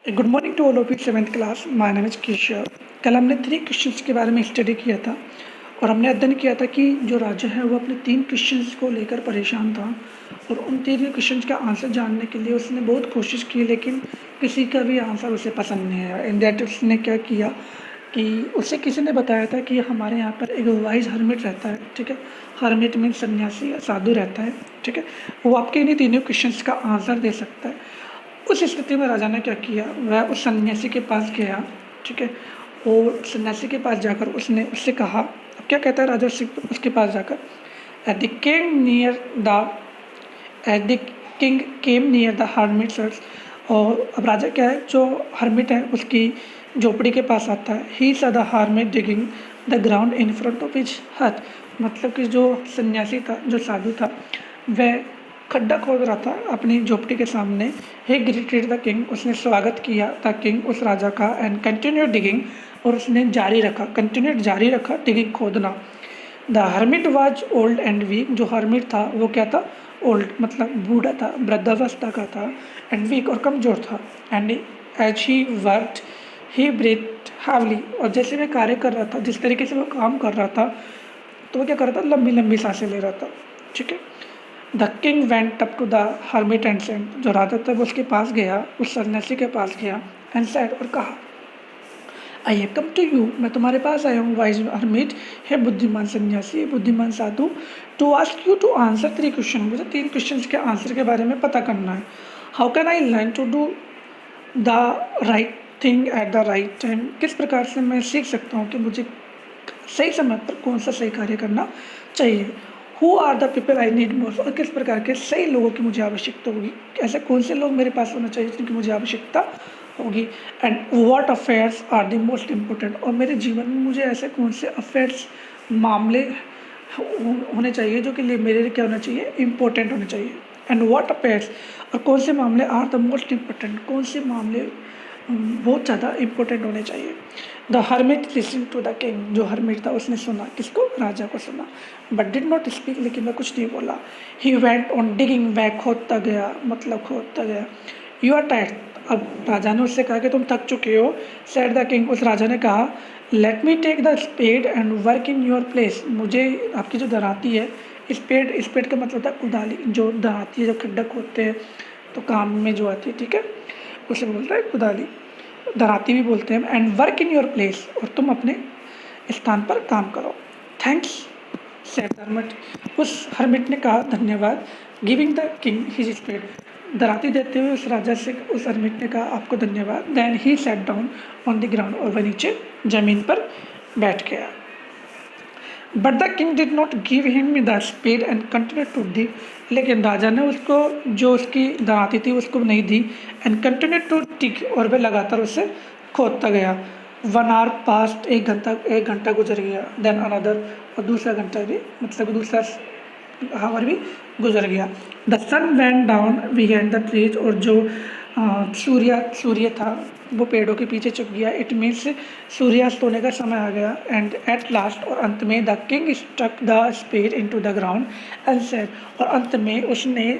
Good morning to all of you seventh class. My name is Keshav. कल हमने 3 questions के बारे में स्टडी किया था और हमने अध्ययन किया था कि जो राजा है वो अपने 3 क्वेश्चंस को लेकर परेशान था और उन 3 क्वेश्चंस का आंसर जानने के लिए उसने बहुत कोशिश की, लेकिन किसी का भी आंसर उसे पसंद नहीं आया। इन दैट उसने क्या किया कि उसे किसी ने बताया था कि हमारे यहाँ पर एक वाइज हर्मिट रहता है, ठीक है। हर्मिट मीन सन्यासी, साधु रहता है, ठीक है। वो आपके इन्हीं 3 क्वेश्चंस का आंसर दे सकता है। उस स्थिति में राजा ने क्या किया, वह उस सन्यासी के पास गया, ठीक है। और सन्यासी के पास जाकर उसने उससे कहा, अब क्या कहता है राजा उसके पास जाकर, at the king near the at the king came near the hermit search. और अब राजा क्या है, जो हर्मिट है उसकी झोपड़ी के पास आता है। ही सा the hermit digging the ground in front of his हट। मतलब कि जो सन्यासी था, जो साधु था, वह खड्डा खोद रहा था अपनी झोपड़ी के सामने। हे ग्रीटेड द किंग, उसने स्वागत किया द किंग उस राजा का। एंड कंटिन्यू डिगिंग, और उसने जारी रखा डिगिंग खोदना। The hermit was old and weak, जो हर्मिट था वो क्या था, ओल्ड मतलब बूढ़ा था, वृद्धावस्था का था, एंड वीक और कमजोर था। And as he worked he breathe heavily, और जैसे वह कार्य कर रहा था, जिस तरीके से वो काम कर रहा था, तो वो क्या कर रहा था, लंबी लंबी सांसें ले रहा था, ठीक है। The king went up to the hermit and said, जो राजा था वो उसके पास गया, उस सन्यासी के पास गया, एंड सेड, और कहा, I have come to you, मैं तुम्हारे पास आया हूँ, वाइज हर्मिट, है बुद्धिमान सन्यासी, बुद्धिमान साधु, to ask you to answer 3 question, मुझे 3 क्वेश्चन के आंसर के बारे में पता करना है। How can I learn to do the right thing at the right time, किस प्रकार से मैं सीख सकता हूँ कि मुझे सही समय पर कौन सा सही कार्य करना चाहिए। Who are the people I need most, और किस प्रकार के सही लोगों की मुझे आवश्यकता होगी, ऐसे कौन से लोग मेरे पास होना चाहिए जिनकी मुझे आवश्यकता होगी। And what affairs are the most important, और मेरे जीवन में मुझे ऐसे कौन से अफेयर्स, मामले होने चाहिए जो कि लिए मेरे लिए क्या होना चाहिए, इम्पोर्टेंट होने चाहिए। एंड व्हाट अफेयर्स, और कौन से मामले आर द मोस्ट इम्पोर्टेंट, कौन से मामले बहुत ज़्यादा इम्पोर्टेंट होने चाहिए। The hermit listen to the king, जो हर्मिट था उसने सुना, किसको, राजा को सुना, बट डिड नॉट स्पीक, लेकिन वह कुछ नहीं बोला। ही वेंट ऑन डिगिंग, वह खोदता गया, मतलब खोदता गया। यू आर टायर्ड, अब राजा ने उससे कहा कि तुम थक चुके हो। सेड द किंग, उस राजा ने कहा, let me take the spade and work in your place, मुझे आपकी जो दराती है, स्पेड का मतलब था कुदाली, जो दराती है, जो खड्डा खोदते हैं तो काम में जो आती है, ठीक है, उसे बोलता है कुदाली, दराती भी बोलते हैं। And work in your place, और तुम अपने स्थान पर काम करो। थैंक्स सेड हर्मिट, उस हर्मिट ने कहा धन्यवाद। Giving the king his spade, दराती देते हुए उस राजा से उस हर्मिट ने कहा आपको धन्यवाद। Then he sat down on the ground, और वह नीचे जमीन पर बैठ गया। But the king did not give him the spade and continue to dig, लेकिन राजा ने उसको जो उसकी दराती थी उसको नहीं दी। एंड कंटिन्यू टू टिक, और वह लगातार उसे खोदता गया। 1 आवर पास्ट, एक घंटा गुजर गया। देन अनदर, और दूसरा घंटा भी, मतलब दूसरा आवर भी गुजर गया। The sun went down behind the trees, और जो सूर्य था वो पेड़ों के पीछे छुप गया। इट मीन्स सूर्यास्त होने का समय आ गया। एंड एट लास्ट, और अंत में, the king stuck the spade into the ground and said, और अंत में उसने,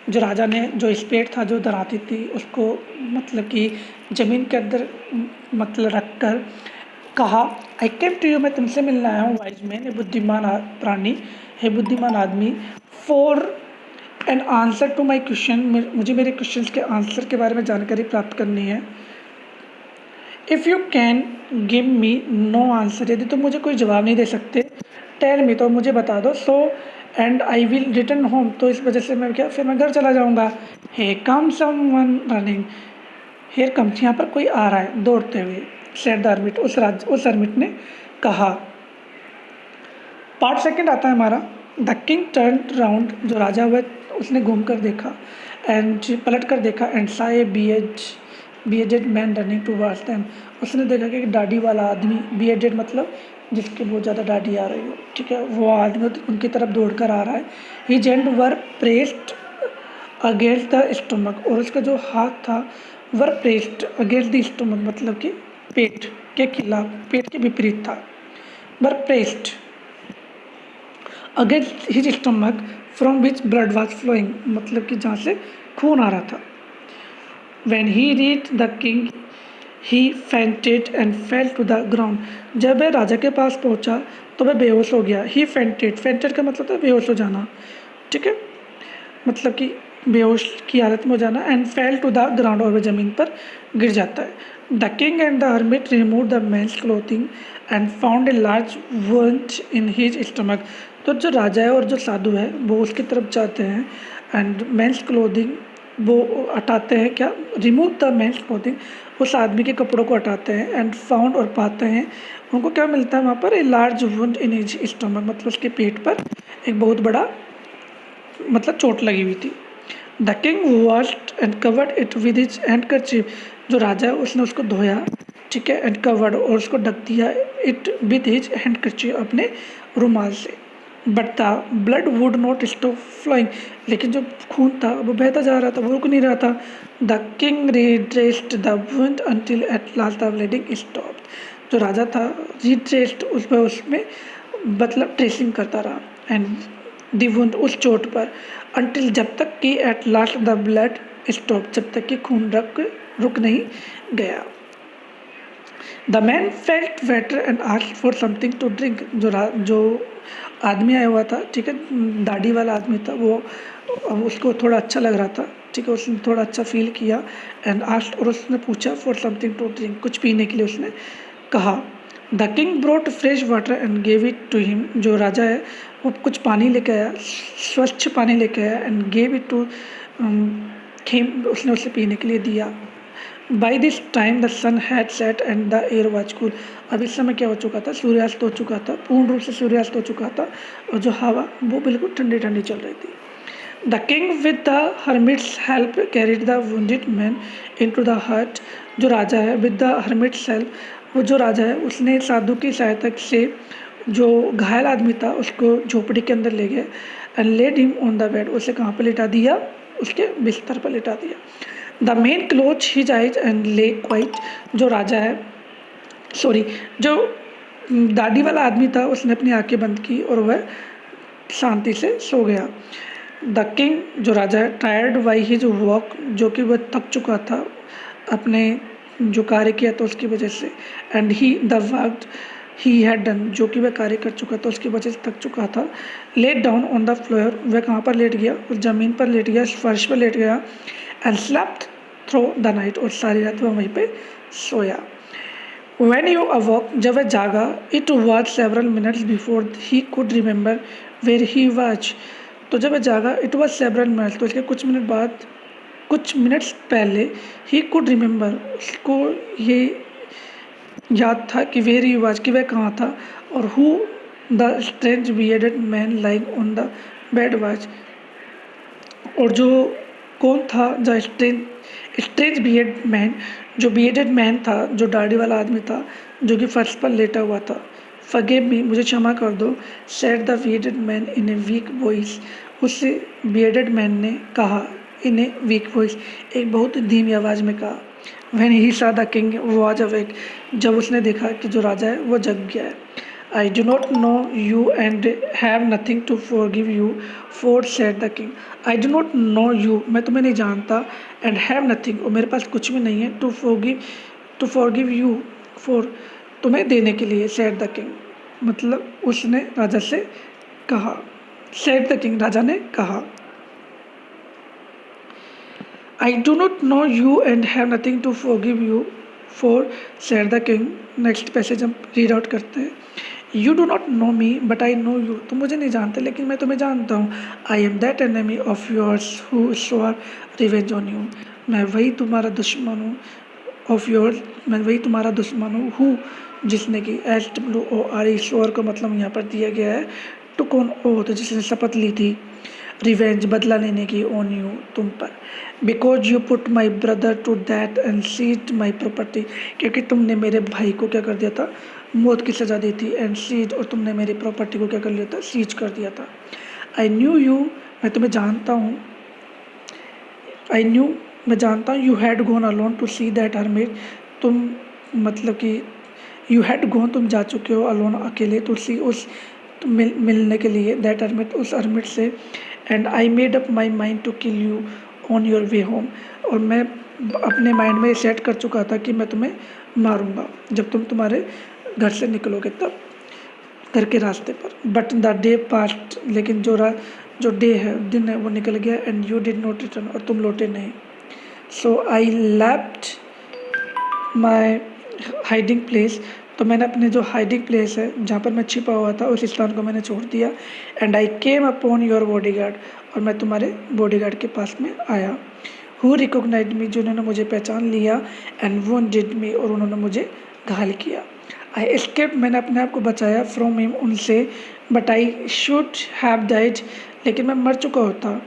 जो राजा ने जो स्पेड था, जो दराती थी, उसको मतलब कि ज़मीन के अंदर मतलब रख कर कहा, आई केम टू यू, मैं तुमसे मिलने आया हूँ, वाइज मैन, ये बुद्धिमान प्राणी है, बुद्धिमान आदमी, for an answer to my question, मुझे मेरे क्वेश्चन के आंसर के बारे में जानकारी प्राप्त करनी है। If you can give me know answer, यदि तुम मुझे कोई जवाब नहीं दे सकते, टेल मी, तो मुझे बता दो। So and I will return home, तो इस वजह से मैं क्या, फिर मैं घर चला जाऊँगा। हे कम सम वन रनिंग, हेयर कम्स, यहाँ पर कोई आ रहा है दौड़ते हुए। सेड द हर्मिट, उस हर्मिट ने कहा। पार्ट सेकंड आता है हमारा। द किंग टर्न राउंड, जो राजा हुआ उसने घूम कर देखा, एंड पलट कर देखा, and saw a bearded man running towards them, उसने देखा कि एक दाढ़ी वाला आदमी, बी एजेड मतलब जिसके बहुत ज़्यादा दाढ़ी आ रही हो, ठीक है, वो आदमी उनकी तरफ दौड़ कर आ रहा है। He gent were pressed against the stomach, और उसका जो हाथ था were pressed against the stomach, मतलब कि पेट के खिलाफ, पेट के विपरीत था। Were pressed against his stomach from which blood was flowing, मतलब कि जहाँ से खून आ रहा था। When he reached the king, he fainted and fell to the ground. जब वह राजा के पास पहुंचा तो वह बेहोश हो गया. He fainted. Fainted का मतलब है बेहोश हो जाना. ठीक है, मतलब कि बेहोश की हालत में हो जाना. And fell to the ground, और वह ज़मीन पर गिर जाता है. The king and the hermit remove the man's clothing and found a large wound in his stomach. तो जो राजा है और जो साधु है वो उसकी तरफ जाते हैं एंड मैन्स क्लोथिंग वो हटाते हैं. क्या? रिमूव द मैन्स क्लोथिंग, उस आदमी के कपड़ों को हटाते हैं. एंड फाउंड, और पाते हैं उनको क्या मिलता है वहाँ पर, ए large wound in his stomach, मतलब उसके पेट पर एक बहुत बड़ा मतलब चोट लगी हुई थी. The king washed and covered it with his handkerchief. जो राजा है उसने उसको धोया, ठीक है, एंड कवर्ड, और उसको ढक दिया इट विद हिज हैंडकरचीफ, अपने रुमाल से. But the blood would not stop flowing, लेकिन जो खून था वो बहता जा रहा था, वो रुक नहीं रहा था. The king redressed the wound until at last the bleeding stopped. जो राजा था रीड्रेस्ड, उसमें मतलब ट्रेसिंग करता रहा एंड द वुंड, उस चोट पर, अंटिल, जब तक कि at last the blood stop, जब तक कि खून रुक नहीं गया. The man felt better and asked for something to drink. जो आदमी आया हुआ था, ठीक है, दाढ़ी वाला आदमी था, वो उसको थोड़ा अच्छा लग रहा था, ठीक है, उसने थोड़ा अच्छा फील किया. एंड आस्क्ड, और उसने पूछा फॉर समथिंग टू ड्रिंक, कुछ पीने के लिए उसने कहा. The king brought fresh water and gave it to him. जो राजा है वो कुछ पानी लेके आया, स्वच्छ पानी लेके आया. And gave it to him, उसने उसे पीने के लिए दिया. By this time the sun had set and the air was cool. अब इस समय क्या हो चुका था, सूर्यास्त हो चुका था, पूर्ण रूप से सूर्यास्त हो चुका था, और जो हवा वो बिल्कुल ठंडी ठंडी चल रही थी. The king with the hermit's help carried the wounded man into the hut. जो राजा है विद द हर्मिट्स हेल्प, वो जो राजा है उसने साधु की सहायता से जो घायल आदमी था उसको झोपड़ी के अंदर ले गए. And laid him on the bed, उसे कहाँ पर लिटा दिया, उसके बिस्तर पर लिटा दिया. The main close his eyes and ले क्वाइट. जो राजा है, सॉरी, जो दाढ़ी वाला आदमी था उसने अपनी आंखें बंद की और वह शांति से सो गया. द किंग, जो राजा है, टायर्ड बाई हिज वॉक, जो कि वह थक चुका था अपने जो कार्य किया था उसकी वजह से. And he the work he had done, जो कि वह कार्य कर चुका था उसकी वजह से थक चुका था. Lay down on the floor, वह कहाँ पर लेट गया, उस ज़मीन पर लेट गया, फर्श पर लेट गया. And slept through the night, और सारी रात वह वहीं पे सोया. When you awoke, जब वह जागा, it was several minutes before he could remember where he was. तो जब वह जागा, it was several minutes, तो इसके कुछ मिनट बाद, कुछ मिनट्स पहले, he could remember, उसको ये याद था कि where he was, कि वह कहाँ था, और who the strange bearded man lying on the bed was, और जो कौन था, द स्ट्रेंज बियर्ड मैन, जो बियर्डेड मैन था, जो दाढ़ी वाला आदमी था, जो कि फर्श पर लेटा हुआ था. फॉरगिव मी, मुझे क्षमा कर दो. Said the bearded man in a week voice, उस बियर्डेड मैन ने कहा, इन ए वीक वॉइस, एक बहुत धीमी आवाज़ में कहा. व्हेन ही सा द किंग वाज अवेक, जब उसने देखा कि जो राजा है वो जग गया है. I do not know you and have nothing to forgive you for, said the king. I do not know you, मैं तुम्हें नहीं जानता, एंड हैव नथिंग, और मेरे पास कुछ भी नहीं है, टू फॉरगिव यू फॉर, तुम्हें देने के लिए, सेड द किंग, मतलब उसने राजा से कहा. सेड द किंग, राजा ने कहा. I do not know you and have nothing to forgive you for, said the king. Next passage हम रीड आउट करते हैं. You do not know me but I know you, तुम मुझे नहीं जानते लेकिन मैं तुम्हें जानता हूँ. I am that enemy of yours who swore revenge on you, मैं वही तुम्हारा दुश्मन हूँ. ऑफ योर्स, मैं वही तुम्हारा दुश्मन हूँ. हु, जिसने कि SWOR, स्वॉर का मतलब यहाँ पर दिया गया है टुक ऑन ओथ, जिसने शपथ ली थी रिवेंज, बदला लेने की, ऑन यू, तुम पर. Because you put my brother to death and seize my property, क्योंकि तुमने मेरे भाई को क्या कर दिया था, मौत की सज़ा दी थी. एंड सीज, और तुमने मेरी प्रॉपर्टी को क्या कर लिया था, सीज कर दिया था. आई न्यू यू, मैं तुम्हें जानता हूँ. मैं जानता हूँ. You had gone alone to see that hermit, तुम मतलब कि यू हैड गॉन, तुम जा चुके हो, अलोन, अकेले, टू सी, उस मिलने के लिए, दैट हर्मिट, उस हर्मिट से. And I made up my mind to kill you on your way home, और मैं अपने माइंड में सेट कर चुका था कि मैं तुम्हें मारूंगा जब तुम तुम्हारे घर से निकलोगे तब, घर के रास्ते पर। बट द डे पास्ट, लेकिन जो डे है, दिन है, वो निकल गया and you did not return, और तुम लौटे नहीं। So I left my hiding place, तो मैंने अपने जो हाइडिंग प्लेस है जहाँ पर मैं छिपा हुआ था उस स्थान को मैंने छोड़ दिया। And I came upon your bodyguard, और मैं तुम्हारे बॉडीगार्ड के पास में आया। हु रिकॉग्नाइज मी, जिन्होंने मुझे पहचान लिया। एंड वुंडेड मी, और उन्होंने मुझे घायल किया। आई एस्केप्ड, मैंने अपने आप को बचाया फ्रॉम हिम, उनसे। But I should have died, लेकिन मैं मर चुका होता।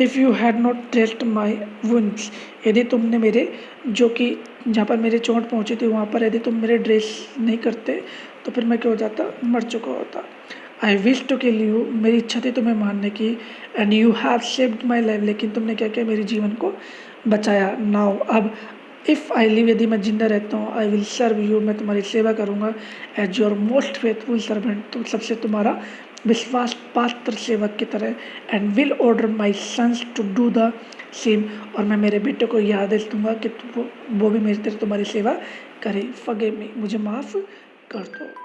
If you had not dressed my wounds, यदि तुमने मेरे, जो कि जहाँ पर मेरे चोट पहुँची थी वहाँ पर यदि तुम मेरे ड्रेस नहीं करते तो फिर मैं क्या हो जाता, मर चुका होता। I wish to kill you, मेरी इच्छा थी तुम्हें मारने की। And you have saved my life, लेकिन तुमने क्या किया, मेरे जीवन को बचाया। नाउ अब, इफ़ आई लिव, यदि मैं जिंदा रहता हूँ, आई विल सर्व यू, मैं तुम्हारी सेवा करूँगा। As your most faithful servant, तुम सबसे तुम्हारा विश्वास पात्र सेवक की तरह। And will order my sons to do the same, और मैं मेरे बेटे को यह आदेश दूंगा कि वो भी मेरी तरह तुम्हारी सेवा करे। फॉरगिव मी, मुझे माफ़ कर दो।